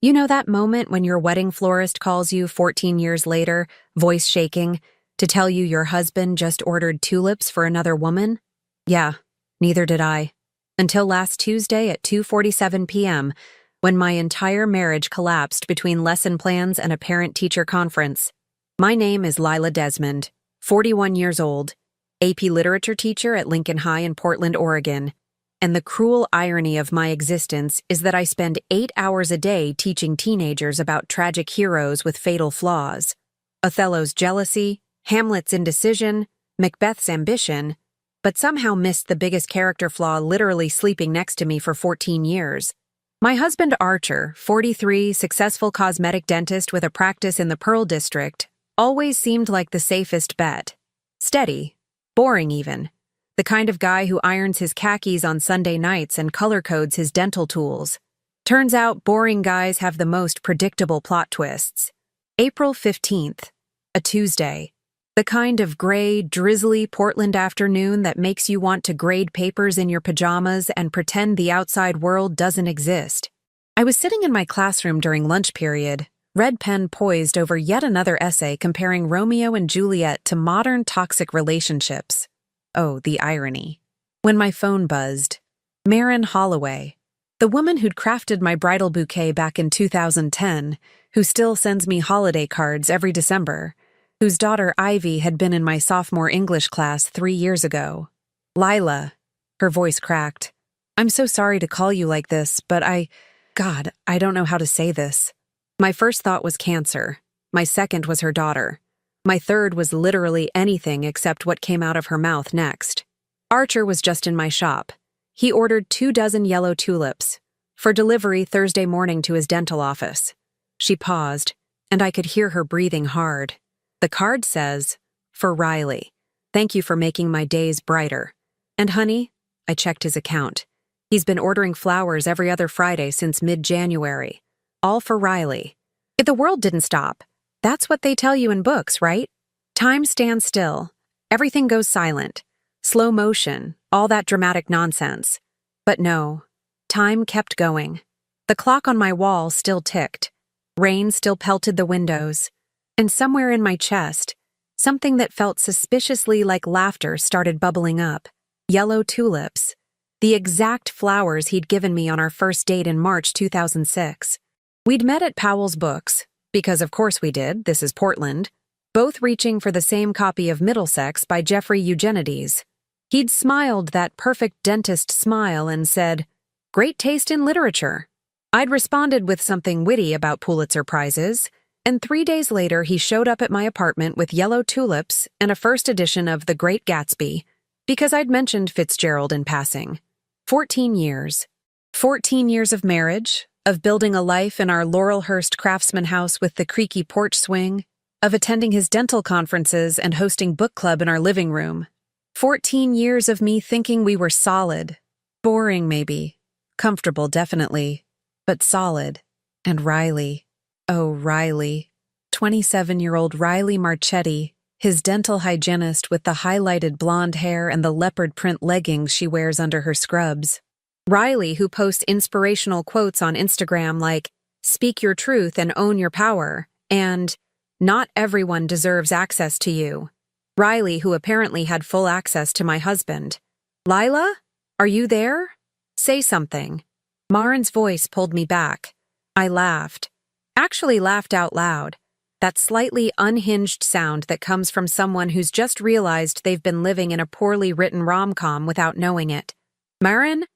You know that moment when your wedding florist calls you 14 years later, voice shaking, to tell you your husband just ordered tulips for another woman? Yeah, neither did I. Until last Tuesday at 2:47 p.m., when my entire marriage collapsed between lesson plans and a parent-teacher conference. My name is Lila Desmond, 41 years old, AP literature teacher at Lincoln High in Portland, Oregon. And the cruel irony of my existence is that I spend 8 hours a day teaching teenagers about tragic heroes with fatal flaws. Othello's jealousy, Hamlet's indecision, Macbeth's ambition, but somehow missed the biggest character flaw literally sleeping next to me for 14 years. My husband Archer, 43, successful cosmetic dentist with a practice in the Pearl District, always seemed like the safest bet. Steady, boring even. The kind of guy who irons his khakis on Sunday nights and color codes his dental tools. Turns out boring guys have the most predictable plot twists. April 15th, a Tuesday. The kind of gray, drizzly Portland afternoon that makes you want to grade papers in your pajamas and pretend the outside world doesn't exist. I was sitting in my classroom during lunch period, red pen poised over yet another essay comparing Romeo and Juliet to modern toxic relationships. Oh, the irony. When my phone buzzed. Marin Holloway, the woman who'd crafted my bridal bouquet back in 2010, who still sends me holiday cards every December, whose daughter Ivy had been in my sophomore English class 3 years ago. Lila, her voice cracked. I'm so sorry to call you like this, but I don't know how to say this. My first thought was cancer. My second was her daughter. My third was literally anything except what came out of her mouth next. Archer was just in my shop. He ordered 24 yellow tulips for delivery Thursday morning to his dental office. She paused, and I could hear her breathing hard. The card says, "For Riley. Thank you for making my days brighter." And honey, I checked his account. He's been ordering flowers every other Friday since mid-January. All for Riley. If the world didn't stop, that's what they tell you in books, right? Time stands still. Everything goes silent. Slow motion, all that dramatic nonsense. But no, time kept going. The clock on my wall still ticked. Rain still pelted the windows. And somewhere in my chest, something that felt suspiciously like laughter started bubbling up. Yellow tulips. The exact flowers he'd given me on our first date in March 2006. We'd met at Powell's Books, because of course we did, this is Portland, both reaching for the same copy of Middlesex by Jeffrey Eugenides. He'd smiled that perfect dentist smile and said, "Great taste in literature." I'd responded with something witty about Pulitzer Prizes, and 3 days later he showed up at my apartment with yellow tulips and a first edition of The Great Gatsby, because I'd mentioned Fitzgerald in passing. 14 years. 14 years of marriage, of building a life in our Laurelhurst craftsman house with the creaky porch swing, of attending his dental conferences and hosting book club in our living room. 14 years of me thinking we were solid. Boring, maybe. Comfortable, definitely. But solid. And Riley. Oh, Riley. 27-year-old Riley Marchetti, his dental hygienist with the highlighted blonde hair and the leopard print leggings she wears under her scrubs. Riley, who posts inspirational quotes on Instagram like, "Speak your truth and own your power," and "Not everyone deserves access to you." Riley, who apparently had full access to my husband. "Lila? Are you there? Say something." Marin's voice pulled me back. I laughed. Actually laughed out loud. That slightly unhinged sound that comes from someone who's just realized they've been living in a poorly written rom-com without knowing it. "Marin?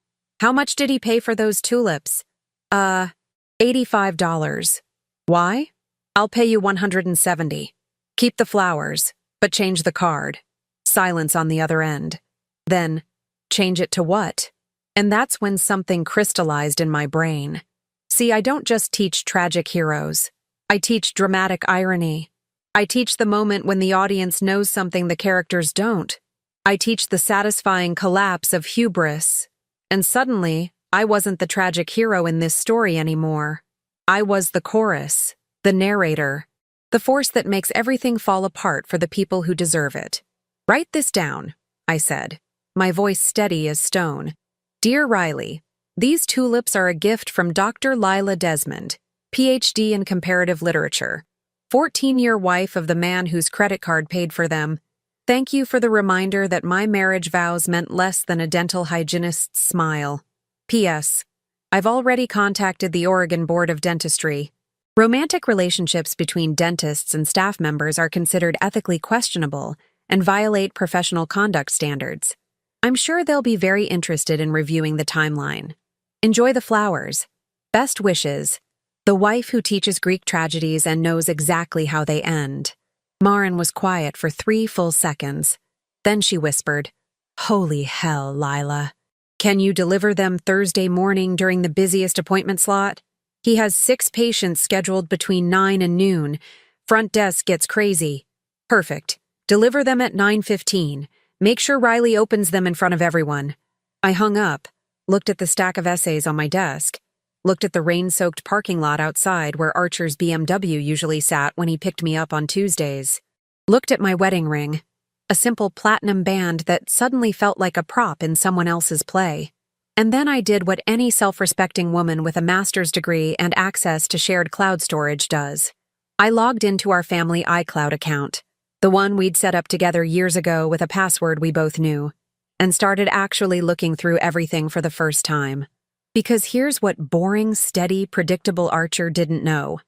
How much did he pay for those tulips?" $85. "Why?" "I'll pay you $170. Keep the flowers, but change the card." Silence on the other end. Then, "Change it to what?" And that's when something crystallized in my brain. See, I don't just teach tragic heroes. I teach dramatic irony. I teach the moment when the audience knows something the characters don't. I teach the satisfying collapse of hubris. And suddenly, I wasn't the tragic hero in this story anymore. I was the chorus, the narrator, the force that makes everything fall apart for the people who deserve it. "Write this down," I said, my voice steady as stone. "Dear Riley, these tulips are a gift from Dr. Lila Desmond, PhD in comparative literature. 14-year wife of the man whose credit card paid for them. Thank you for the reminder that my marriage vows meant less than a dental hygienist's smile. P.S. I've already contacted the Oregon Board of Dentistry. Romantic relationships between dentists and staff members are considered ethically questionable and violate professional conduct standards. I'm sure they'll be very interested in reviewing the timeline. Enjoy the flowers. Best wishes. The wife who teaches Greek tragedies and knows exactly how they end. Marin was quiet for 3 full seconds. Then she whispered, "Holy hell, Lila. Can you deliver them Thursday morning during the busiest appointment slot? He has 6 patients scheduled between 9 and noon. Front desk gets crazy. Perfect. Deliver them at 9:15. Make sure Riley opens them in front of everyone." I hung up, looked at the stack of essays on my desk, looked at the rain-soaked parking lot outside where Archer's BMW usually sat when he picked me up on Tuesdays, looked at my wedding ring, a simple platinum band that suddenly felt like a prop in someone else's play. And then I did what any self-respecting woman with a master's degree and access to shared cloud storage does. I logged into our family iCloud account, the one we'd set up together years ago with a password we both knew, and started actually looking through everything for the first time. Because here's what boring, steady, predictable Archer didn't know.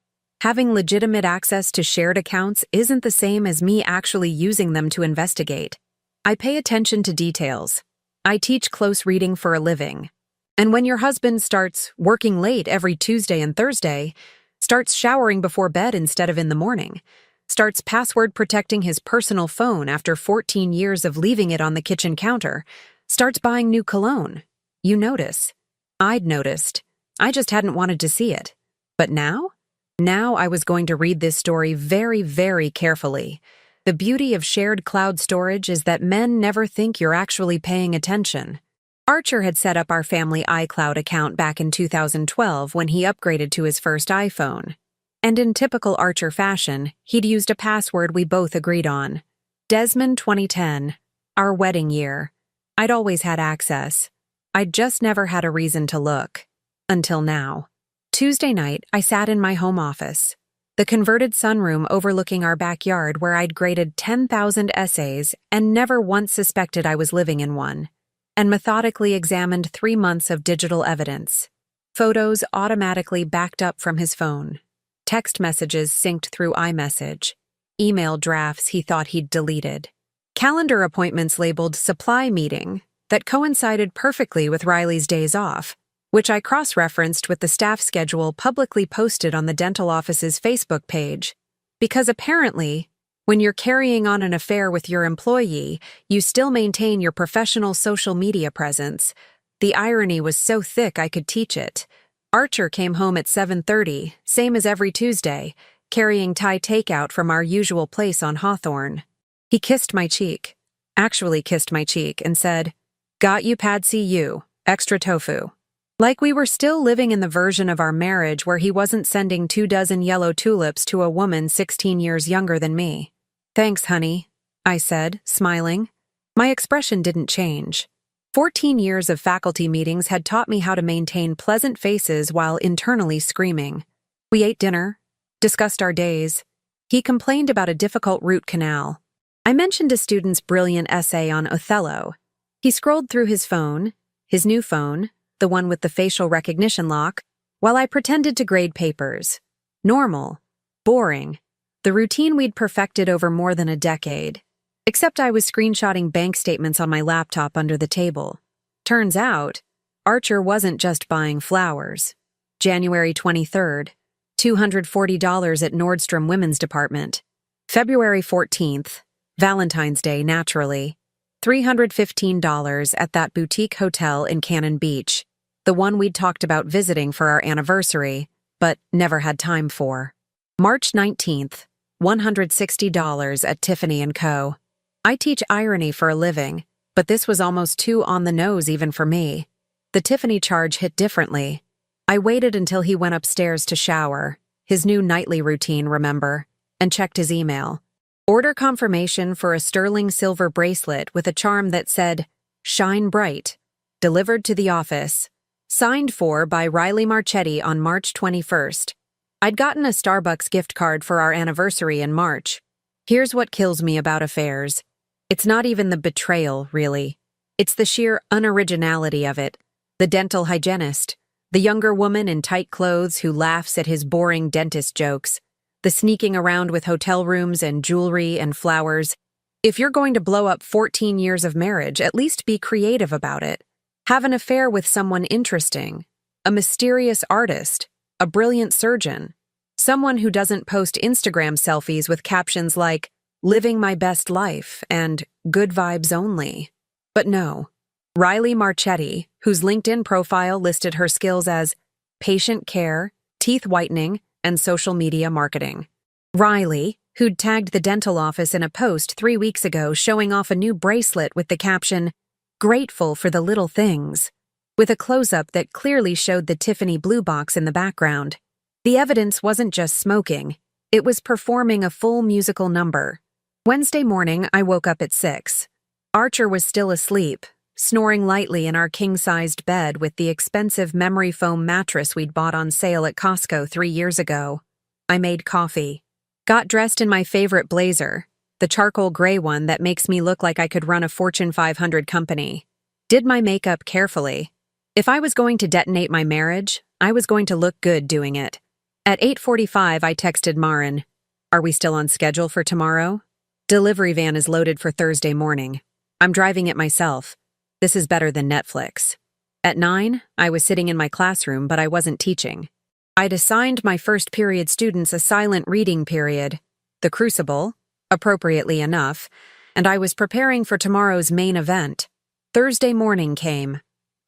Having legitimate access to shared accounts isn't the same as me actually using them to investigate. I pay attention to details. I teach close reading for a living. And when your husband starts working late every Tuesday and Thursday, starts showering before bed instead of in the morning, starts password protecting his personal phone after 14 years of leaving it on the kitchen counter, starts buying new cologne, you notice. I'd noticed. I just hadn't wanted to see it. But now? Now I was going to read this story very, very carefully. The beauty of shared cloud storage is that men never think you're actually paying attention. Archer had set up our family iCloud account back in 2012 when he upgraded to his first iPhone. And in typical Archer fashion, he'd used a password we both agreed on. Desmond 2010, our wedding year. I'd always had access. I'd just never had a reason to look. Until now. Tuesday night, I sat in my home office, the converted sunroom overlooking our backyard where I'd graded 10,000 essays and never once suspected I was living in one, and methodically examined 3 months of digital evidence. Photos automatically backed up from his phone. Text messages synced through iMessage. Email drafts he thought he'd deleted. Calendar appointments labeled supply meeting that coincided perfectly with Riley's days off, which I cross-referenced with the staff schedule publicly posted on the dental office's Facebook page. Because apparently, when you're carrying on an affair with your employee, you still maintain your professional social media presence. The irony was so thick I could teach it. Archer came home at 7:30, same as every Tuesday, carrying Thai takeout from our usual place on Hawthorne. He kissed my cheek, actually kissed my cheek, and said, "Got you, Patsy, you, extra tofu." Like we were still living in the version of our marriage where he wasn't sending 24 yellow tulips to a woman 16 years younger than me. "Thanks, honey," I said, smiling. My expression didn't change. 14 years of faculty meetings had taught me how to maintain pleasant faces while internally screaming. We ate dinner, discussed our days. He complained about a difficult root canal. I mentioned a student's brilliant essay on Othello. He scrolled through his phone, his new phone, the one with the facial recognition lock, while I pretended to grade papers. Normal. Boring. The routine we'd perfected over more than a decade. Except I was screenshotting bank statements on my laptop under the table. Turns out, Archer wasn't just buying flowers. January 23rd, $240 at Nordstrom Women's Department. February 14th, Valentine's Day, naturally. $315 at that boutique hotel in Cannon Beach, the one we'd talked about visiting for our anniversary, but never had time for. March 19th, $160 at Tiffany & Co. I teach irony for a living, but this was almost too on the nose even for me. The Tiffany charge hit differently. I waited until he went upstairs to shower, his new nightly routine, remember, and checked his email. Order confirmation for a sterling silver bracelet with a charm that said, "Shine Bright," delivered to the office. Signed for by Riley Marchetti on March 21st. I'd gotten a Starbucks gift card for our anniversary in March. Here's what kills me about affairs. It's not even the betrayal, really. It's the sheer unoriginality of it. The dental hygienist, the younger woman in tight clothes who laughs at his boring dentist jokes, the sneaking around with hotel rooms and jewelry and flowers. If you're going to blow up 14 years of marriage, at least be creative about it. Have an affair with someone interesting, a mysterious artist, a brilliant surgeon, someone who doesn't post Instagram selfies with captions like, "Living my best life" and "Good vibes only." But no. Riley Marchetti, whose LinkedIn profile listed her skills as patient care, teeth whitening, and social media marketing. Riley, who'd tagged the dental office in a post 3 weeks ago showing off a new bracelet with the caption, "Grateful for the little things," with a close-up that clearly showed the Tiffany blue box in the background. The evidence wasn't just smoking, it was performing a full musical number. Wednesday morning, I woke up at 6. Archer was still asleep, snoring lightly in our king-sized bed with the expensive memory foam mattress we'd bought on sale at Costco 3 years ago. I made coffee. Got dressed in my favorite blazer, the charcoal gray one that makes me look like I could run a Fortune 500 company. Did my makeup carefully. If I was going to detonate my marriage, I was going to look good doing it. At 8:45, I texted Marin, "Are we still on schedule for tomorrow? Delivery van is loaded for Thursday morning. I'm driving it myself. This is better than Netflix." At 9, I was sitting in my classroom, but I wasn't teaching. I'd assigned my first period students a silent reading period, The Crucible, appropriately enough, and I was preparing for tomorrow's main event. Thursday morning came.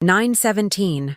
9:17.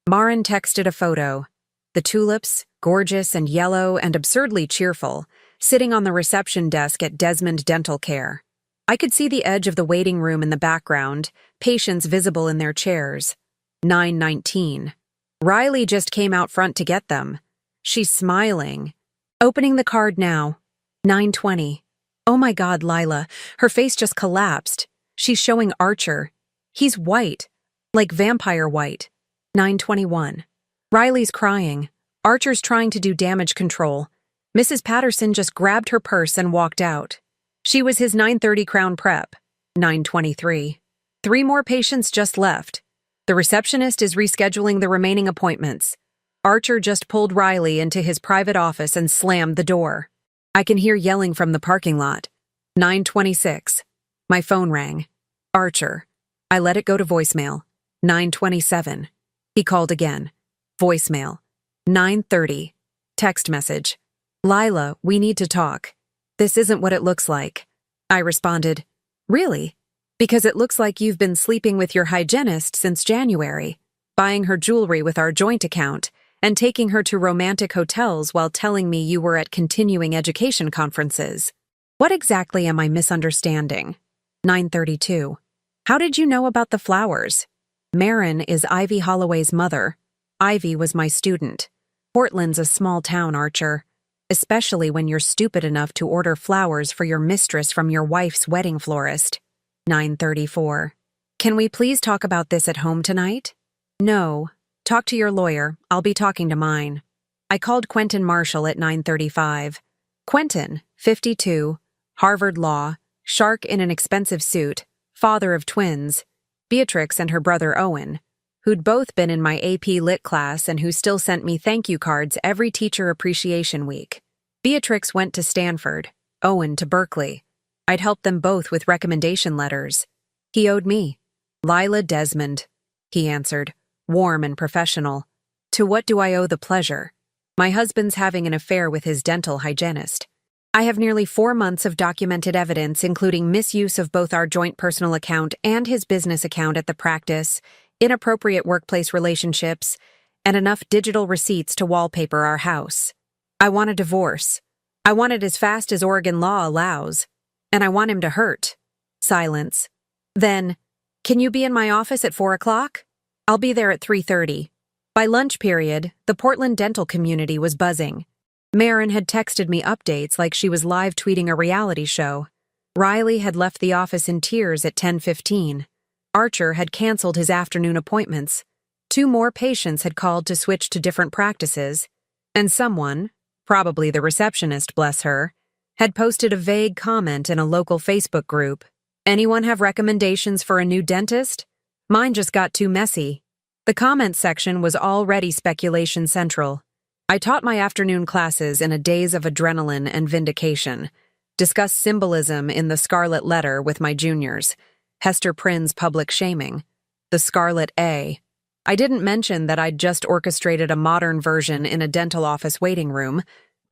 Marin texted a photo. The tulips, gorgeous and yellow and absurdly cheerful, sitting on the reception desk at Desmond Dental Care. I could see the edge of the waiting room in the background, patients visible in their chairs. 9:19. Riley just came out front to get them. She's smiling. Opening the card now. 9:20. Oh my God, Lila. Her face just collapsed. She's showing Archer. He's white. Like vampire white. 9:21. Riley's crying. Archer's trying to do damage control. Mrs. Patterson just grabbed her purse and walked out. She was his 9:30 Crown Prep. 9:23. 3 more patients just left. The receptionist is rescheduling the remaining appointments. Archer just pulled Riley into his private office and slammed the door. I can hear yelling from the parking lot. 9:26. My phone rang. Archer. I let it go to voicemail. 9:27. He called again. Voicemail. 9:30. Text message. Lila, we need to talk. This isn't what it looks like. I responded, Really? Because it looks like you've been sleeping with your hygienist since January, buying her jewelry with our joint account, and taking her to romantic hotels while telling me you were at continuing education conferences. What exactly am I misunderstanding? 9:32. How did you know about the flowers? Marin is Ivy Holloway's mother. Ivy was my student. Portland's a small town, Archer. Especially when you're stupid enough to order flowers for your mistress from your wife's wedding florist. 9:34. Can we please talk about this at home tonight? No. Talk to your lawyer. I'll be talking to mine. I called Quentin Marshall at 9:35. Quentin, 52, Harvard Law, shark in an expensive suit, father of twins, Beatrix and her brother Owen, who'd both been in my AP Lit class and who still sent me thank you cards every Teacher Appreciation Week. Beatrix went to Stanford, Owen to Berkeley. I'd helped them both with recommendation letters. He owed me. Lila Desmond, he answered, warm and professional. To what do I owe the pleasure? My husband's having an affair with his dental hygienist. I have nearly 4 months of documented evidence, including misuse of both our joint personal account and his business account at the practice, inappropriate workplace relationships, and enough digital receipts to wallpaper our house. I want a divorce. I want it as fast as Oregon law allows. And I want him to hurt. Silence. Then, can you be in my office at 4 o'clock? I'll be there at 3:30. By lunch period, the Portland dental community was buzzing. Marin had texted me updates like she was live tweeting a reality show. Riley had left the office in tears at 10:15. Archer had canceled his afternoon appointments. 2 more patients had called to switch to different practices. And someone, probably the receptionist, bless her, had posted a vague comment in a local Facebook group. Anyone have recommendations for a new dentist? Mine just got too messy. The comment section was already speculation central. I taught my afternoon classes in a daze of adrenaline and vindication, discussed symbolism in the Scarlet Letter with my juniors, Hester Prynne's public shaming, the Scarlet A. I didn't mention that I'd just orchestrated a modern version in a dental office waiting room,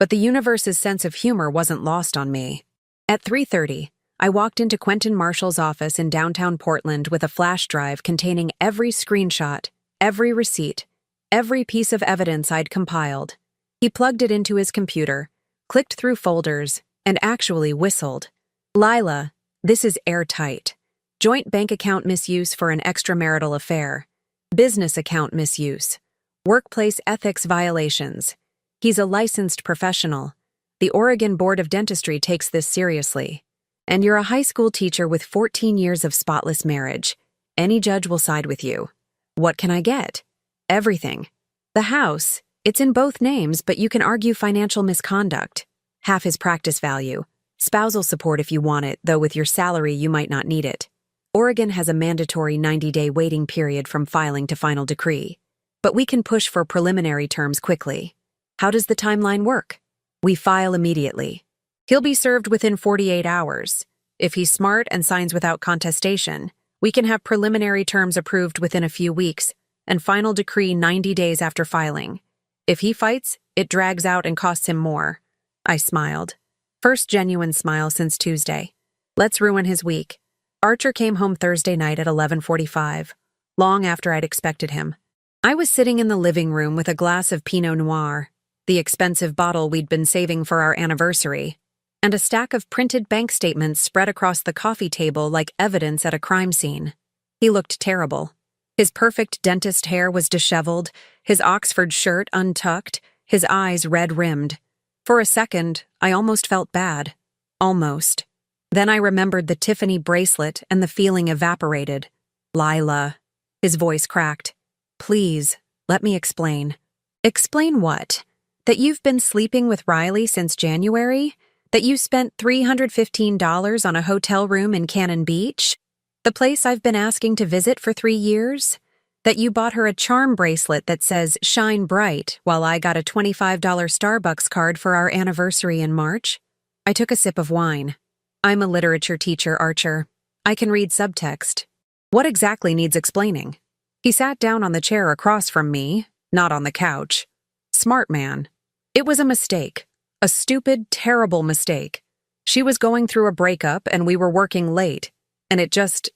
but the universe's sense of humor wasn't lost on me. At 3:30, I walked into Quentin Marshall's office in downtown Portland with a flash drive containing every screenshot, every receipt, every piece of evidence I'd compiled. He plugged it into his computer, clicked through folders, and actually whistled. "Lila, this is airtight. Joint bank account misuse for an extramarital affair. Business account misuse. Workplace ethics violations. He's a licensed professional. The Oregon Board of Dentistry takes this seriously. And you're a high school teacher with 14 years of spotless marriage. Any judge will side with you. What can I get? Everything. The house, it's in both names, but you can argue financial misconduct. Half his practice value. Spousal support if you want it, though with your salary you might not need it. Oregon has a mandatory 90-day waiting period from filing to final decree. But we can push for preliminary terms quickly. How does the timeline work? We file immediately. He'll be served within 48 hours. If he's smart and signs without contestation, we can have preliminary terms approved within a few weeks and final decree 90 days after filing. If he fights, it drags out and costs him more." I smiled. First genuine smile since Tuesday. Let's ruin his week. Archer came home Thursday night at 11:45, long after I'd expected him. I was sitting in the living room with a glass of Pinot Noir, the expensive bottle we'd been saving for our anniversary, and a stack of printed bank statements spread across the coffee table like evidence at a crime scene. He looked terrible. His perfect dentist hair was disheveled, his Oxford shirt untucked, his eyes red-rimmed. For a second, I almost felt bad. Almost. Then I remembered the Tiffany bracelet and the feeling evaporated. "Lila." His voice cracked. "Please, let me explain." "Explain what? That you've been sleeping with Riley since January? That you spent $315 on a hotel room in Cannon Beach? The place I've been asking to visit for 3 years? That you bought her a charm bracelet that says "Shine Bright" while I got a $25 Starbucks card for our anniversary in March?" I took a sip of wine. "I'm a literature teacher, Archer. I can read subtext. What exactly needs explaining?" He sat down on the chair across from me, not on the couch. Smart man. It was a mistake. A stupid, terrible mistake. She was going through a breakup and we were working late. And it just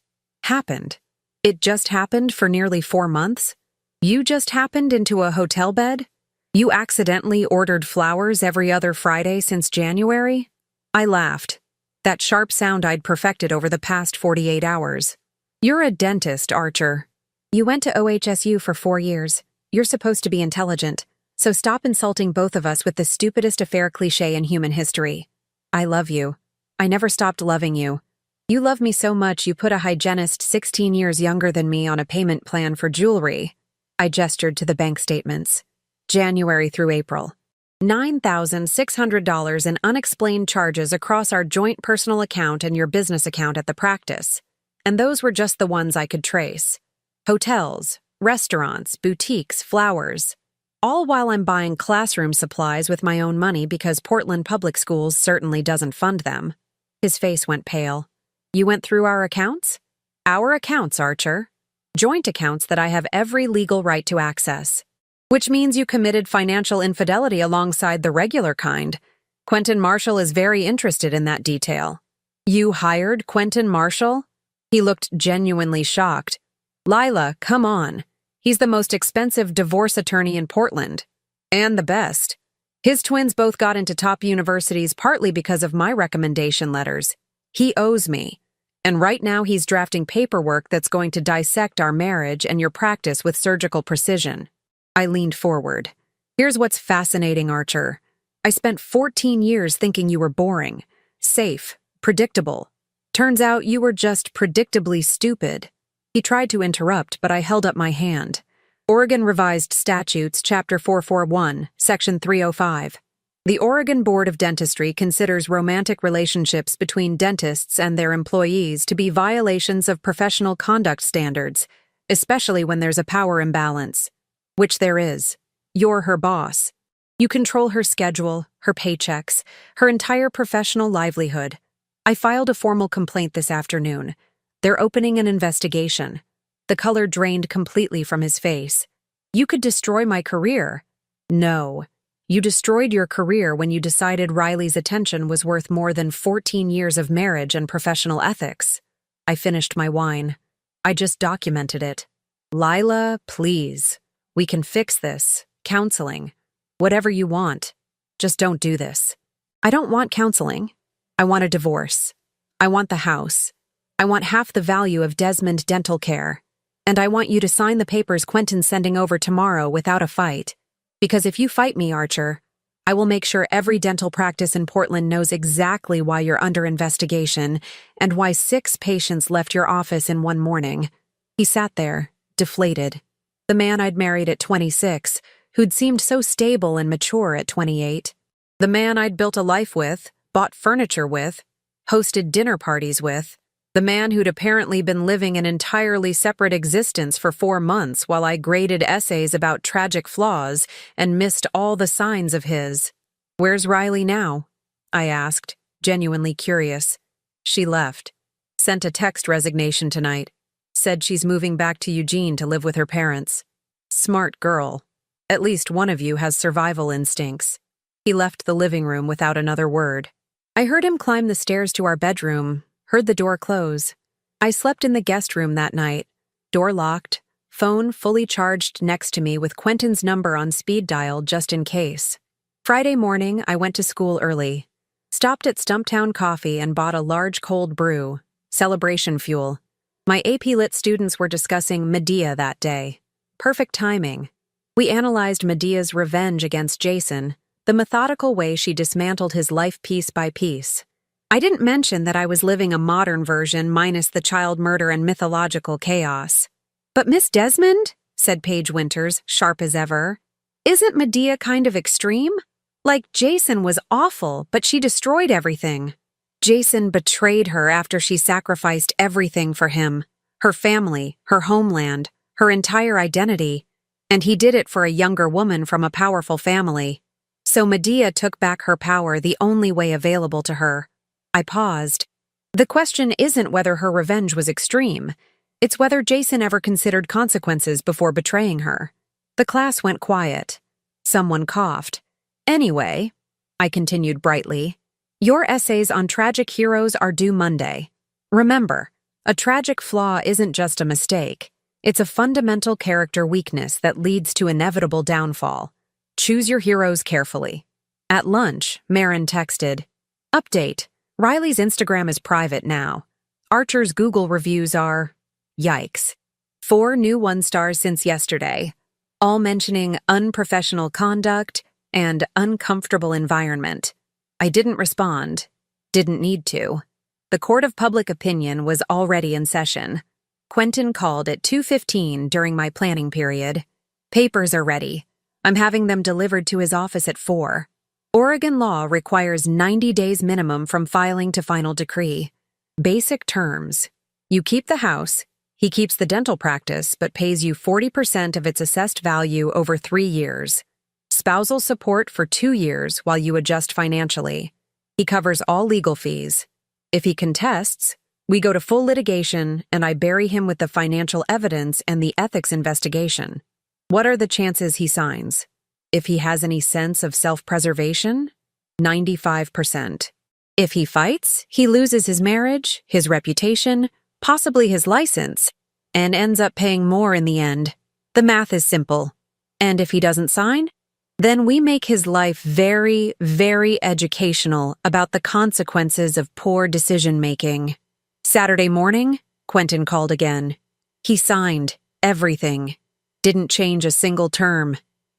happened. It just happened for nearly 4 months. You just happened into a hotel bed? You accidentally ordered flowers every other Friday since January? I laughed. That sharp sound I'd perfected over the past 48 hours. "You're a dentist, Archer. You went to OHSU for 4 years. You're supposed to be intelligent. So stop insulting both of us with the stupidest affair cliché in human history. I love you. I never stopped loving you. You love me so much you put a hygienist 16 years younger than me on a payment plan for jewelry." I gestured to the bank statements. January through April. $9,600 in unexplained charges across our joint personal account and your business account at the practice. And those were just the ones I could trace. Hotels, restaurants, boutiques, flowers. All while I'm buying classroom supplies with my own money because Portland Public Schools certainly doesn't fund them. His face went pale. "You went through our accounts?" "Our accounts, Archer. Joint accounts that I have every legal right to access. Which means you committed financial infidelity alongside the regular kind. Quentin Marshall is very interested in that detail." "You hired Quentin Marshall?" He looked genuinely shocked. "Lila, come on. He's the most expensive divorce attorney in Portland. And the best. His twins both got into top universities partly because of my recommendation letters. He owes me. And right now he's drafting paperwork that's going to dissect our marriage and your practice with surgical precision." I leaned forward. "Here's what's fascinating, Archer. I spent 14 years thinking you were boring, safe, predictable. Turns out you were just predictably stupid." He tried to interrupt, but I held up my hand. "Oregon Revised Statutes, Chapter 441, Section 305. The Oregon Board of Dentistry considers romantic relationships between dentists and their employees to be violations of professional conduct standards, especially when there's a power imbalance. Which there is. You're her boss. You control her schedule, her paychecks, her entire professional livelihood. I filed a formal complaint this afternoon. They're opening an investigation. The color drained completely from his face. You could destroy my career. No. You destroyed your career when you decided Riley's attention was worth more than 14 years of marriage and professional ethics. I finished my wine. I just documented it. Lila, please. We can fix this. Counseling. Whatever you want. Just don't do this. I don't want counseling. I want a divorce. I want the house. I want half the value of Desmond Dental Care. And I want you to sign the papers Quentin's sending over tomorrow without a fight. Because if you fight me, Archer, I will make sure every dental practice in Portland knows exactly why you're under investigation and why 6 patients left your office in one morning. He sat there, deflated. The man I'd married at 26, who'd seemed so stable and mature at 28. The man I'd built a life with, bought furniture with, hosted dinner parties with. The man who'd apparently been living an entirely separate existence for 4 months while I graded essays about tragic flaws and missed all the signs of his. Where's Riley now? I asked, genuinely curious. She left. Sent a text resignation tonight. Said she's moving back to Eugene to live with her parents. Smart girl. At least one of you has survival instincts. He left the living room without another word. I heard him climb the stairs to our bedroom. Heard the door close. I slept in the guest room that night. Door locked, phone fully charged next to me with Quentin's number on speed dial just in case. Friday morning, I went to school early. Stopped at Stumptown Coffee and bought a large cold brew, celebration fuel. My AP Lit students were discussing Medea that day. Perfect timing. We analyzed Medea's revenge against Jason, the methodical way she dismantled his life piece by piece. I didn't mention that I was living a modern version minus the child murder and mythological chaos. But Miss Desmond, said Paige Winters, sharp as ever, isn't Medea kind of extreme? Like Jason was awful, but she destroyed everything. Jason betrayed her after she sacrificed everything for him, her family, her homeland, her entire identity, and he did it for a younger woman from a powerful family. So Medea took back her power the only way available to her. I paused. The question isn't whether her revenge was extreme. It's whether Jason ever considered consequences before betraying her. The class went quiet. Someone coughed. Anyway, I continued brightly, your essays on tragic heroes are due Monday. Remember, a tragic flaw isn't just a mistake. It's a fundamental character weakness that leads to inevitable downfall. Choose your heroes carefully. At lunch, Marin texted, Update. Riley's Instagram is private now. Archer's Google reviews are... Yikes. 4 new 1-stars since yesterday, all mentioning unprofessional conduct and uncomfortable environment. I didn't respond. Didn't need to. The court of public opinion was already in session. Quentin called at 2:15 during my planning period. Papers are ready. I'm having them delivered to his office at 4. Oregon law requires 90 days minimum from filing to final decree. Basic terms. You keep the house, he keeps the dental practice but pays you 40% of its assessed value over 3 years. Spousal support for 2 years while you adjust financially. He covers all legal fees. If he contests, we go to full litigation and I bury him with the financial evidence and the ethics investigation. What are the chances he signs? If he has any sense of self-preservation, 95%. If he fights, he loses his marriage, his reputation, possibly his license, and ends up paying more in the end. The math is simple. And if he doesn't sign, then we make his life very, very educational about the consequences of poor decision-making. Saturday morning, Quentin called again. He signed everything. Didn't change a single term.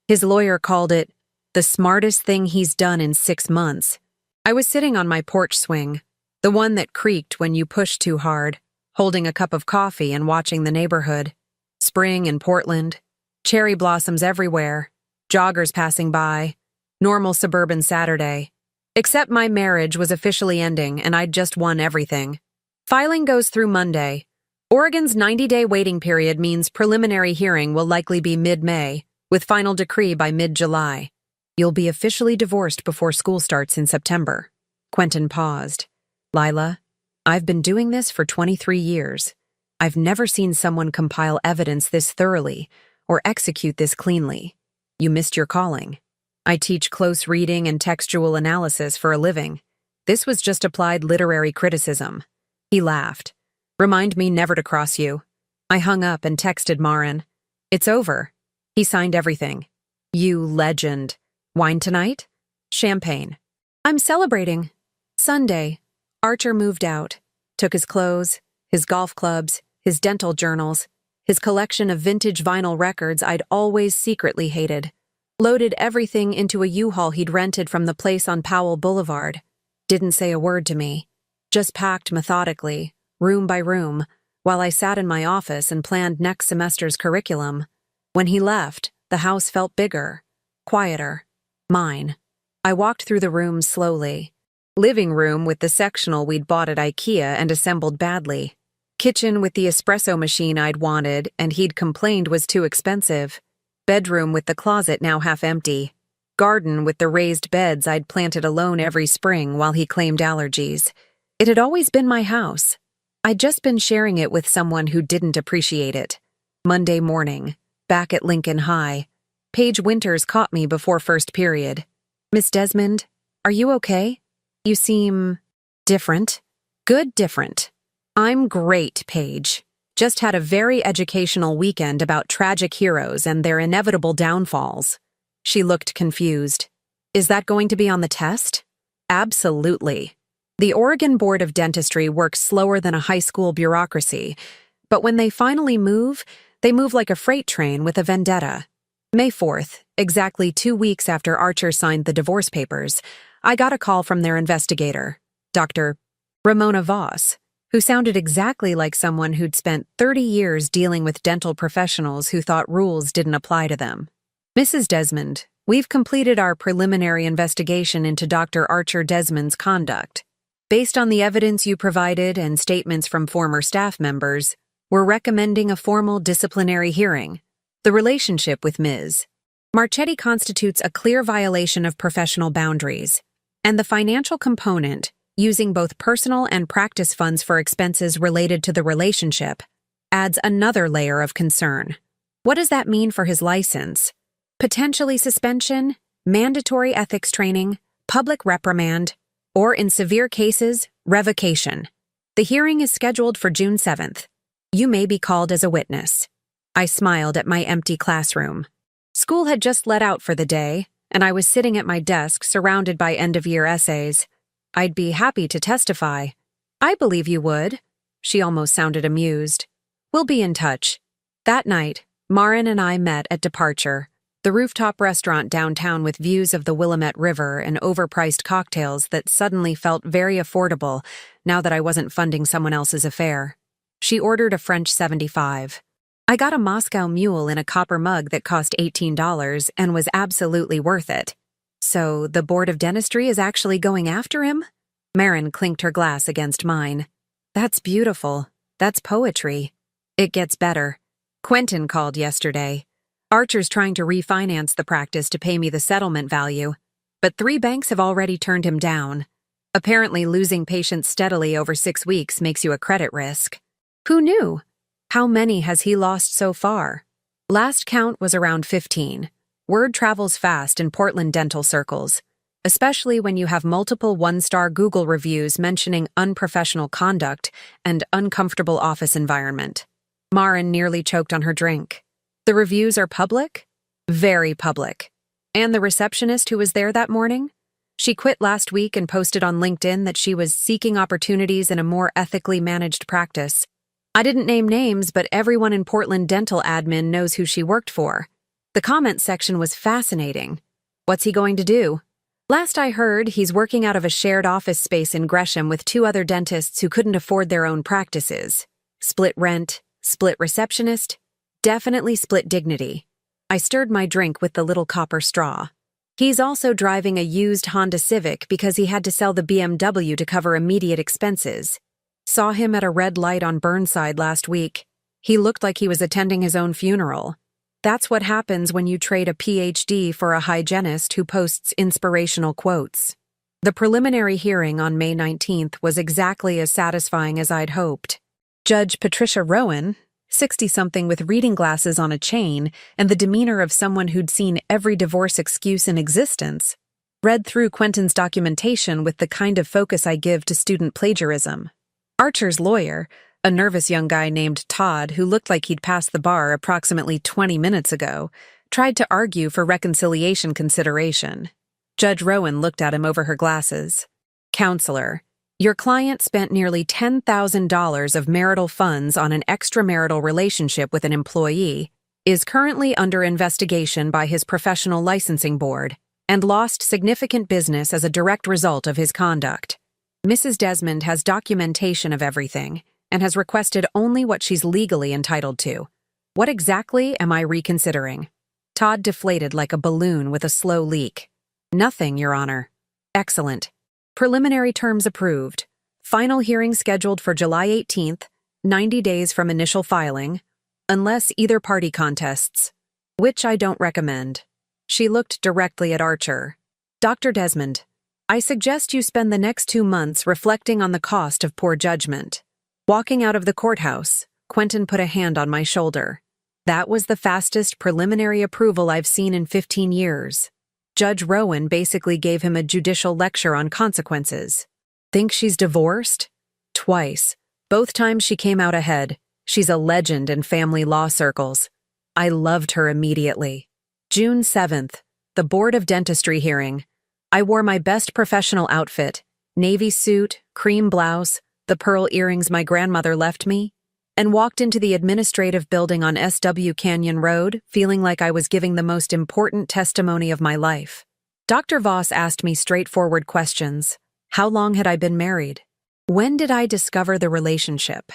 His lawyer called it the smartest thing he's done in 6 months. I was sitting on my porch swing, the one that creaked when you pushed too hard, holding a cup of coffee and watching the neighborhood. Spring in Portland, cherry blossoms everywhere, joggers passing by, Normal suburban Saturday. Except my marriage was officially ending and I'd just won everything. Filing goes through Monday. Oregon's 90-day waiting period means preliminary hearing will likely be mid-May, with final decree by mid-July. You'll be officially divorced before school starts in September. Quentin paused. Lila, I've been doing this for 23 years. I've never seen someone compile evidence this thoroughly or execute this cleanly. You missed your calling. I teach close reading and textual analysis for a living. This was just applied literary criticism. He laughed. Remind me never to cross you. I hung up and texted Marin. It's over. He signed everything. You legend. Wine tonight? Champagne. I'm celebrating. Sunday. Archer moved out. Took his clothes, his golf clubs, his dental journals, his collection of vintage vinyl records I'd always secretly hated. Loaded everything into a U-Haul he'd rented from the place on Powell Boulevard. Didn't say a word to me. Just packed methodically, room by room, while I sat in my office and planned next semester's curriculum. When he left, the house felt bigger, quieter. Mine. I walked through the rooms slowly. Living room with the sectional we'd bought at IKEA and assembled badly. Kitchen with the espresso machine I'd wanted and he'd complained was too expensive. Bedroom with the closet now half empty. Garden with the raised beds I'd planted alone every spring while he claimed allergies. It had always been my house. I'd just been sharing it with someone who didn't appreciate it. Monday morning, back at Lincoln High. Paige Winters caught me before first period. Miss Desmond, are you okay? You seem different. Good different. I'm great, Paige. Just had a very educational weekend about tragic heroes and their inevitable downfalls. She looked confused. Is that going to be on the test? Absolutely. The Oregon Board of Dentistry works slower than a high school bureaucracy, but when they finally move, they move like a freight train with a vendetta. May 4th, exactly 2 weeks after Archer signed the divorce papers, I got a call from their investigator, Dr. Ramona Voss, who sounded exactly like someone who'd spent 30 years dealing with dental professionals who thought rules didn't apply to them. Mrs. Desmond, we've completed our preliminary investigation into Dr. Archer Desmond's conduct. Based on the evidence you provided and statements from former staff members, we're recommending a formal disciplinary hearing. The relationship with Ms. Marchetti constitutes a clear violation of professional boundaries, and the financial component, using both personal and practice funds for expenses related to the relationship, adds another layer of concern. What does that mean for his license? Potentially suspension, mandatory ethics training, public reprimand, or in severe cases, revocation. The hearing is scheduled for June 7th. You may be called as a witness. I smiled at my empty classroom. School had just let out for the day, and I was sitting at my desk surrounded by end-of-year essays. I'd be happy to testify. I believe you would. She almost sounded amused. We'll be in touch. That night, Marin and I met at Departure, the rooftop restaurant downtown with views of the Willamette River and overpriced cocktails that suddenly felt very affordable now that I wasn't funding someone else's affair. She ordered a French 75. I got a Moscow Mule in a copper mug that cost $18 and was absolutely worth it. So the Board of Dentistry is actually going after him? Marin clinked her glass against mine. That's beautiful. That's poetry. It gets better. Quentin called yesterday. Archer's trying to refinance the practice to pay me the settlement value, but 3 banks have already turned him down. Apparently losing patients steadily over 6 weeks makes you a credit risk. Who knew? How many has he lost so far? Last count was around 15. Word travels fast in Portland dental circles, especially when you have multiple 1-star Google reviews mentioning unprofessional conduct and uncomfortable office environment. Marin nearly choked on her drink. The reviews are public? Very public. And the receptionist who was there that morning? She quit last week and posted on LinkedIn that she was seeking opportunities in a more ethically managed practice. I didn't name names, but everyone in Portland dental admin knows who she worked for. The comment section was fascinating. What's he going to do? Last I heard, he's working out of a shared office space in Gresham with 2 other dentists who couldn't afford their own practices. Split rent, split receptionist, definitely split dignity. I stirred my drink with the little copper straw. He's also driving a used Honda Civic because he had to sell the BMW to cover immediate expenses. Saw him at a red light on Burnside last week. He looked like he was attending his own funeral. That's what happens when you trade a PhD for a hygienist who posts inspirational quotes. The preliminary hearing on May 19th was exactly as satisfying as I'd hoped. Judge Patricia Rowan, 60-something with reading glasses on a chain and the demeanor of someone who'd seen every divorce excuse in existence, read through Quentin's documentation with the kind of focus I give to student plagiarism. Archer's lawyer, a nervous young guy named Todd who looked like he'd passed the bar approximately 20 minutes ago, tried to argue for reconciliation consideration. Judge Rowan looked at him over her glasses. Counselor, your client spent nearly $10,000 of marital funds on an extramarital relationship with an employee, is currently under investigation by his professional licensing board, and lost significant business as a direct result of his conduct. Mrs. Desmond has documentation of everything and has requested only what she's legally entitled to. What exactly am I reconsidering? Todd deflated like a balloon with a slow leak. Nothing, Your Honor. Excellent. Preliminary terms approved. Final hearing scheduled for July 18th, 90 days from initial filing, unless either party contests, which I don't recommend. She looked directly at Archer. Dr. Desmond, I suggest you spend the next 2 months reflecting on the cost of poor judgment. Walking out of the courthouse, Quentin put a hand on my shoulder. That was the fastest preliminary approval I've seen in 15 years. Judge Rowan basically gave him a judicial lecture on consequences. Think she's divorced? Twice. Both times she came out ahead. She's a legend in family law circles. I loved her immediately. June 7th, the Board of Dentistry hearing. I wore my best professional outfit, navy suit, cream blouse, the pearl earrings my grandmother left me, and walked into the administrative building on SW Canyon Road, feeling like I was giving the most important testimony of my life. Dr. Voss asked me straightforward questions. How long had I been married? When did I discover the relationship?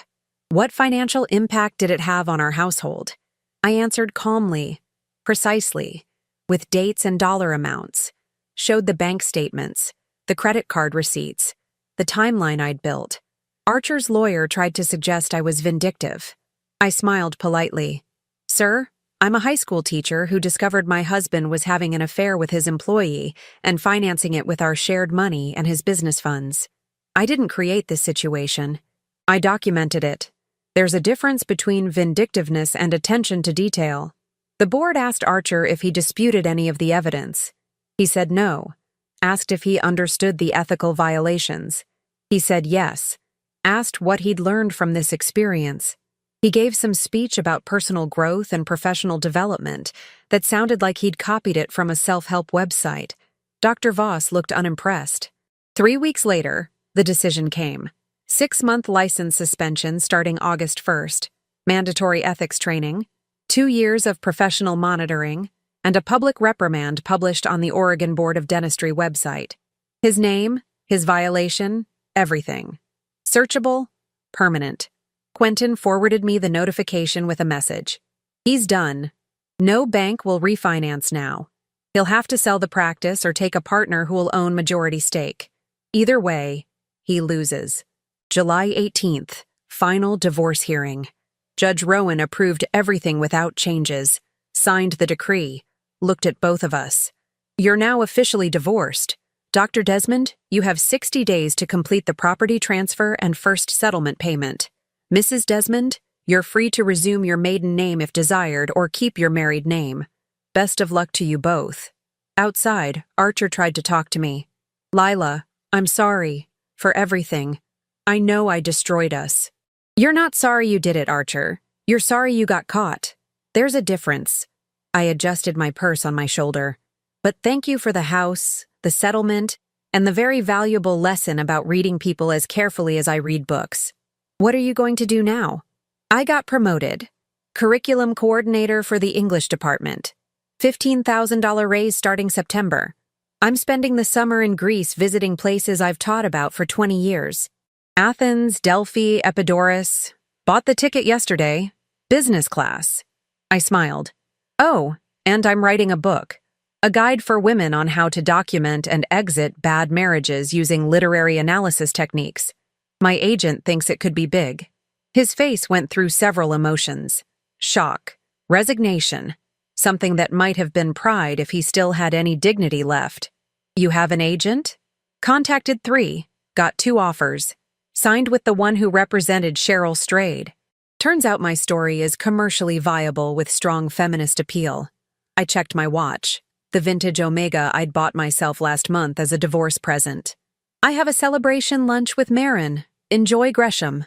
What financial impact did it have on our household? I answered calmly, precisely, with dates and dollar amounts, showed the bank statements, the credit card receipts, the timeline I'd built. Archer's lawyer tried to suggest I was vindictive. I smiled politely. Sir, I'm a high school teacher who discovered my husband was having an affair with his employee and financing it with our shared money and his business funds. I didn't create this situation. I documented it. There's a difference between vindictiveness and attention to detail. The board asked Archer if he disputed any of the evidence. He said no. Asked if he understood the ethical violations. He said yes. Asked what he'd learned from this experience. He gave some speech about personal growth and professional development that sounded like he'd copied it from a self-help website. Dr. Voss looked unimpressed. 3 weeks later, the decision came. 6-month license suspension starting August 1st, mandatory ethics training, 2 years of professional monitoring, and a public reprimand published on the Oregon Board of Dentistry website. His name, his violation, everything. Searchable, permanent. Quentin forwarded me the notification with a message. He's done. No bank will refinance now. He'll have to sell the practice or take a partner who will own majority stake. Either way, he loses. July 18th, final divorce hearing. Judge Rowan approved everything without changes, signed the decree, looked at both of us. You're now officially divorced. Dr. Desmond, you have 60 days to complete the property transfer and first settlement payment. Mrs. Desmond, you're free to resume your maiden name if desired or keep your married name. Best of luck to you both. Outside, Archer tried to talk to me. Lila, I'm sorry for everything. I know I destroyed us. You're not sorry you did it, Archer. You're sorry you got caught. There's a difference. I adjusted my purse on my shoulder. But thank you for the house, the settlement, and the very valuable lesson about reading people as carefully as I read books. What are you going to do now? I got promoted. Curriculum coordinator for the English department. $15,000 raise starting September. I'm spending the summer in Greece visiting places I've taught about for 20 years. Athens, Delphi, Epidaurus. Bought the ticket yesterday. Business class. I smiled. Oh, and I'm writing a book. A guide for women on how to document and exit bad marriages using literary analysis techniques. My agent thinks it could be big. His face went through several emotions. Shock, resignation, something that might have been pride if he still had any dignity left. You have an agent? Contacted 3, got 2 offers. Signed with the one who represented Cheryl Strayed. Turns out my story is commercially viable with strong feminist appeal. I checked my watch, the vintage Omega I'd bought myself last month as a divorce present. I have a celebration lunch with Marin. Enjoy Gresham.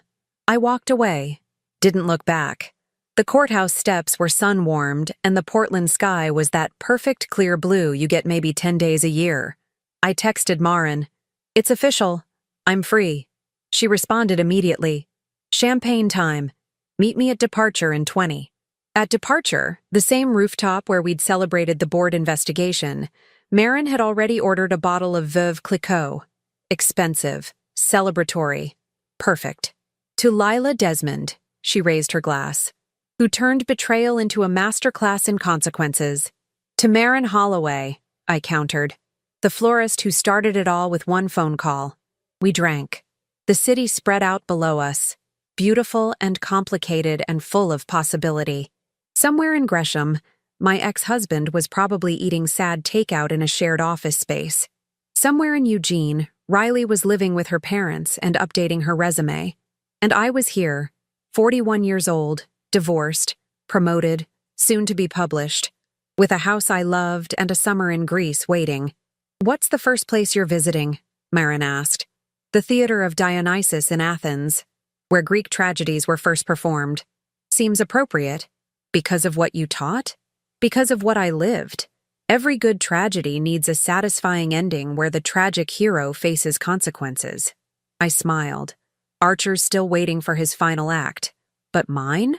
I walked away. Didn't look back. The courthouse steps were sun-warmed, and the Portland sky was that perfect clear blue you get maybe 10 days a year. I texted Marin. It's official. I'm free. She responded immediately. Champagne time. Meet me at departure in 20. At departure, the same rooftop where we'd celebrated the board investigation, Marin had already ordered a bottle of Veuve Clicquot. Expensive. Celebratory. Perfect. To Lila Desmond, she raised her glass, who turned betrayal into a masterclass in consequences. To Marin Holloway, I countered, the florist who started it all with one phone call. We drank. The city spread out below us, beautiful and complicated and full of possibility. Somewhere in Gresham, my ex-husband was probably eating sad takeout in a shared office space. Somewhere in Eugene, Riley was living with her parents and updating her resume. And I was here, 41 years old, divorced, promoted, soon to be published, with a house I loved and a summer in Greece waiting. What's the first place you're visiting? Marin asked. The Theater of Dionysus in Athens, where Greek tragedies were first performed. Seems appropriate. Because of what you taught? Because of what I lived. Every good tragedy needs a satisfying ending where the tragic hero faces consequences. I smiled. Archer's still waiting for his final act. But mine?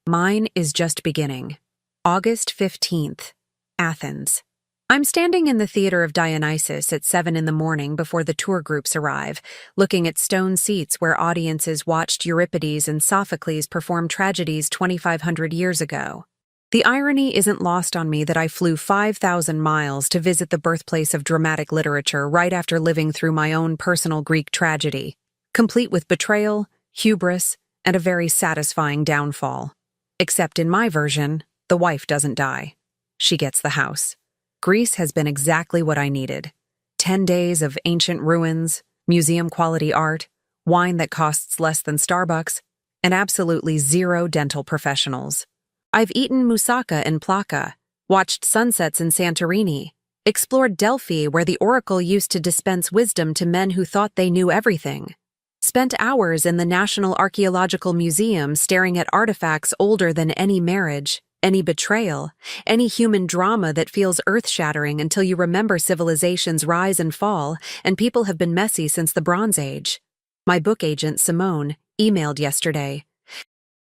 Mine is just beginning. August 15th, Athens. I'm standing in the Theater of Dionysus at 7 in the morning before the tour groups arrive, looking at stone seats where audiences watched Euripides and Sophocles perform tragedies 2,500 years ago. The irony isn't lost on me that I flew 5,000 miles to visit the birthplace of dramatic literature right after living through my own personal Greek tragedy, complete with betrayal, hubris, and a very satisfying downfall. Except in my version, the wife doesn't die. She gets the house. Greece has been exactly what I needed. 10 days of ancient ruins, museum-quality art, wine that costs less than Starbucks, and absolutely zero dental professionals. I've eaten moussaka in Plaka, watched sunsets in Santorini, explored Delphi where the oracle used to dispense wisdom to men who thought they knew everything, spent hours in the National Archaeological Museum staring at artifacts older than any marriage, any betrayal, any human drama that feels earth-shattering until you remember civilizations rise and fall, and people have been messy since the Bronze Age. My book agent, Simone, emailed yesterday.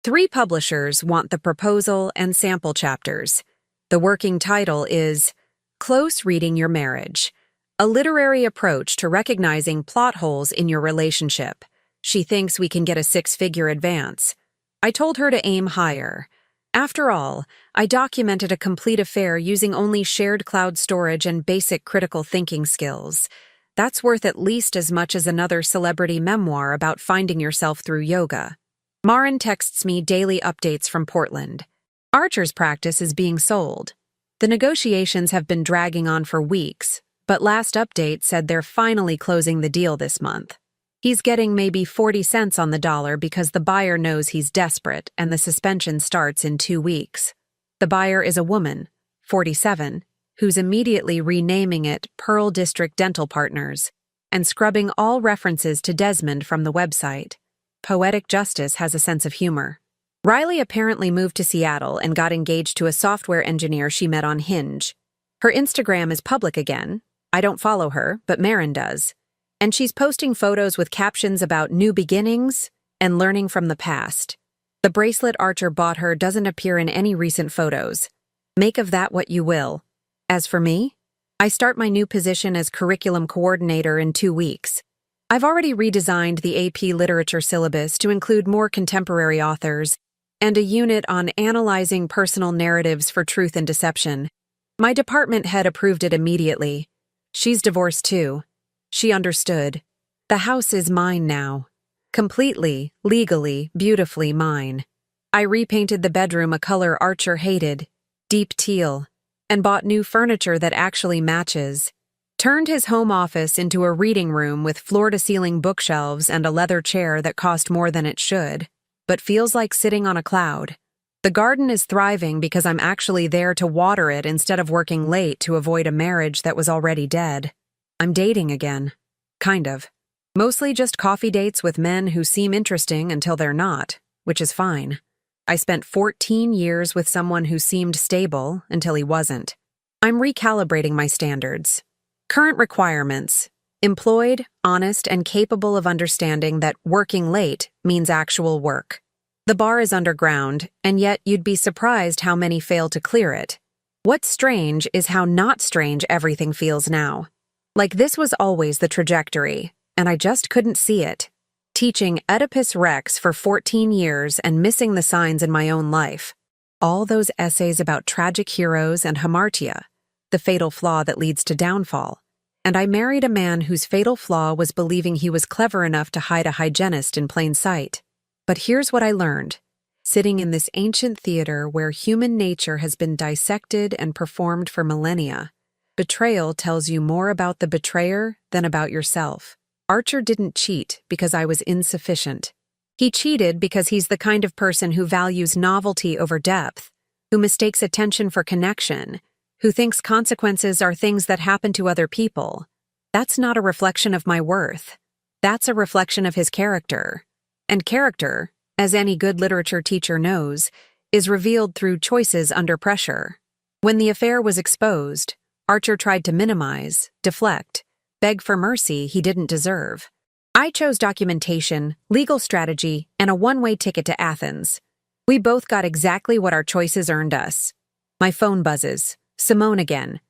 3 publishers want the proposal and sample chapters. The working title is Close Reading Your Marriage, a literary approach to recognizing plot holes in your relationship. She thinks we can get a 6-figure advance. I told her to aim higher. After all, I documented a complete affair using only shared cloud storage and basic critical thinking skills. That's worth at least as much as another celebrity memoir about finding yourself through yoga. Marin texts me daily updates from Portland. Archer's practice is being sold. The negotiations have been dragging on for weeks, but last update said they're finally closing the deal this month. He's getting maybe 40 cents on the dollar because the buyer knows he's desperate and the suspension starts in 2 weeks. The buyer is a woman, 47, who's immediately renaming it Pearl District Dental Partners and scrubbing all references to Desmond from the website. Poetic justice has a sense of humor. Riley apparently moved to Seattle and got engaged to a software engineer she met on Hinge. Her Instagram is public again. I don't follow her, but Marin does. And she's posting photos with captions about new beginnings and learning from the past. The bracelet Archer bought her doesn't appear in any recent photos. Make of that what you will. As for me, I start my new position as curriculum coordinator in 2 weeks. I've already redesigned the AP literature syllabus to include more contemporary authors and a unit on analyzing personal narratives for truth and deception. My department head approved it immediately. She's divorced too. She understood. The house is mine now. Completely, legally, beautifully mine. I repainted the bedroom a color Archer hated, deep teal, and bought new furniture that actually matches. Turned his home office into a reading room with floor-to-ceiling bookshelves and a leather chair that cost more than it should, but feels like sitting on a cloud. The garden is thriving because I'm actually there to water it instead of working late to avoid a marriage that was already dead. I'm dating again. Kind of. Mostly just coffee dates with men who seem interesting until they're not, which is fine. I spent 14 years with someone who seemed stable until he wasn't. I'm recalibrating my standards. Current requirements: employed, honest, and capable of understanding that working late means actual work. The bar is underground, and yet you'd be surprised how many fail to clear it. What's strange is how not strange everything feels now. Like this was always the trajectory, and I just couldn't see it. Teaching Oedipus Rex for 14 years and missing the signs in my own life. All those essays about tragic heroes and hamartia, the fatal flaw that leads to downfall. And I married a man whose fatal flaw was believing he was clever enough to hide a hygienist in plain sight. But here's what I learned. Sitting in this ancient theater where human nature has been dissected and performed for millennia, betrayal tells you more about the betrayer than about yourself. Archer didn't cheat because I was insufficient. He cheated because he's the kind of person who values novelty over depth, who mistakes attention for connection, who thinks consequences are things that happen to other people. That's not a reflection of my worth. That's a reflection of his character. And character, as any good literature teacher knows, is revealed through choices under pressure. When the affair was exposed, Archer tried to minimize, deflect, beg for mercy he didn't deserve. I chose documentation, legal strategy, and a one-way ticket to Athens. We both got exactly what our choices earned us. My phone buzzes. Simone again.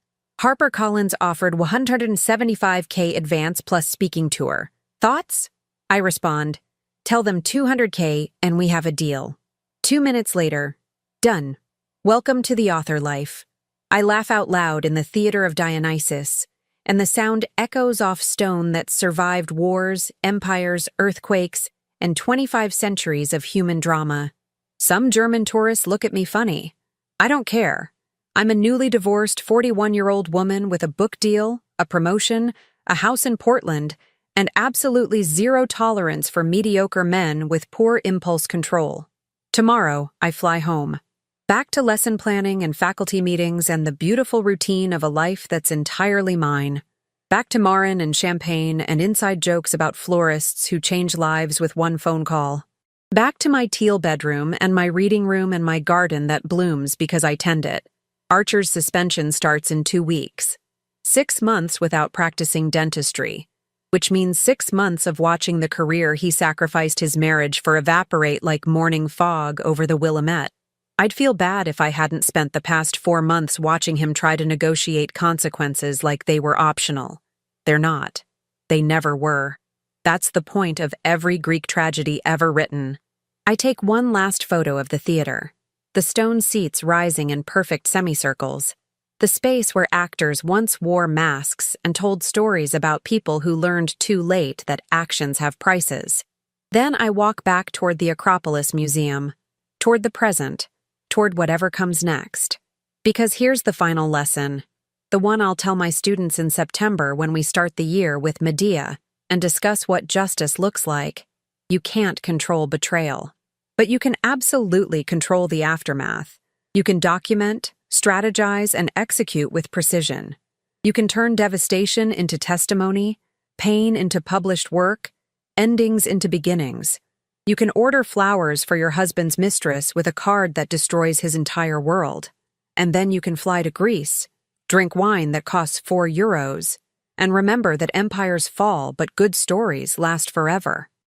HarperCollins offered $175K advance plus speaking tour. Thoughts? I respond. Tell them $200K and we have a deal. 2 minutes later. Done. Welcome to the author life. I laugh out loud in the theater of Dionysus, and the sound echoes off stone that survived wars, empires, earthquakes, and 25 centuries of human drama. Some German tourists look at me funny. I don't care. I'm a newly divorced 41-year-old woman with a book deal, a promotion, a house in Portland, and absolutely zero tolerance for mediocre men with poor impulse control. Tomorrow, I fly home. Back to lesson planning and faculty meetings and the beautiful routine of a life that's entirely mine. Back to Marin and champagne and inside jokes about florists who change lives with one phone call. Back to my teal bedroom and my reading room and my garden that blooms because I tend it. Archer's suspension starts in 2 weeks. 6 months without practicing dentistry, which means 6 months of watching the career he sacrificed his marriage for evaporate like morning fog over the Willamette. I'd feel bad if I hadn't spent the past 4 months watching him try to negotiate consequences like they were optional. They're not. They never were. That's the point of every Greek tragedy ever written. I take one last photo of the theater. The stone seats rising in perfect semicircles. The space where actors once wore masks and told stories about people who learned too late that actions have prices. Then I walk back toward the Acropolis Museum, toward the present, toward whatever comes next. Because here's the final lesson, the one I'll tell my students in September when we start the year with Medea and discuss what justice looks like. You can't control betrayal. But you can absolutely control the aftermath. You can document, strategize, and execute with precision. You can turn devastation into testimony, pain into published work, endings into beginnings. You can order flowers for your husband's mistress with a card that destroys his entire world. And then you can fly to Greece, drink wine that costs €4, and remember that empires fall but good stories last forever.